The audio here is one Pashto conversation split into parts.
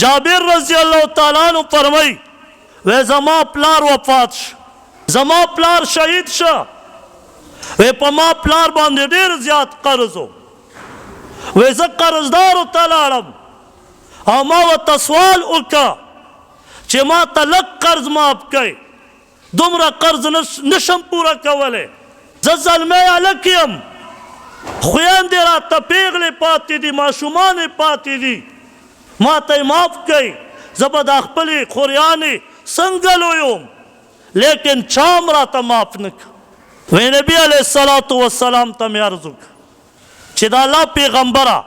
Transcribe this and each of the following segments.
جابر رضی الله تعالی عنہ فرمای و زما پلار وفات شو، زما پلار شهید شو، و په ما پلار باندې ډیر زیات قرض و، و زه قرضدارو ته لاړم او ما ورته سوال وکړه چې ما ته لږ قرض معاف کړئ، دومره قرض نشم پوره کولی، زه زلمی هلک یم، خویندې راته پیغلې پاتې دي، ماشومان یې پاتې دي، ما ته یې معاف کړئ، زه به دا خپلې خوریانې څنګه لویم، لیکن چا هم راته معاف نه کړه. وی نبي علیه الصلاة والسلام ته مې عرض وکړه چې د الله پیغمبره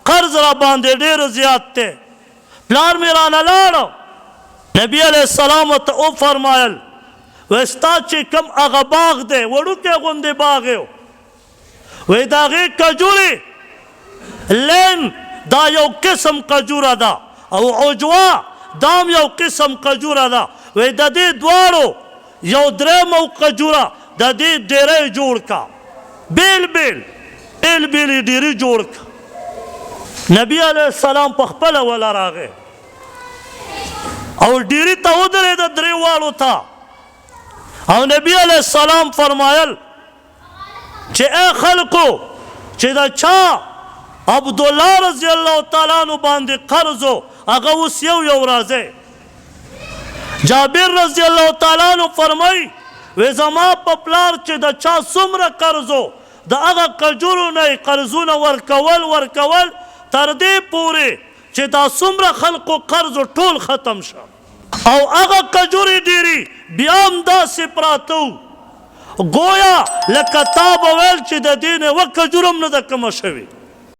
قرض را باندې ډېر زیات دی، پلار مې رانه لاړو، نبي علیه السلام ورته وفرمایل وی ستا چې کوم هغه باغ دی وړوکی غوندې باغ یو، وی د هغې کجورې لین دا یو قسم کجوره ده او عجوه دا هم یو قسم کجوره ده، وی د دې دواړو یو درېمو کجوره د دې ډېری جوړ کا، بیل بیل یې ډېري جوړ کا. نبي علیه السلام په خپله وله راغی او ډېري ته ودرېده درې واړو ته، او نبي علیه السلام فرمایل چې ای خلکو چې د چا عبدالله رضی الله تعالی عنہ باندې قرض و هغه اوس یو راځئ. جابر رضی الله تعالی عنہ فرمایي وی زما په پلار چې د چا څومره قرض و د هغه کجورو نه یې قرضونه ورکول تر دې پورې چې دا څومره خلقو قرض ټول ختم شه، او هغه کجورې ډېرې بیا هم داسې پراته وو گویا لکه تا به ویل چې د دې نه یوه کجور هم نه ده کمه شوې.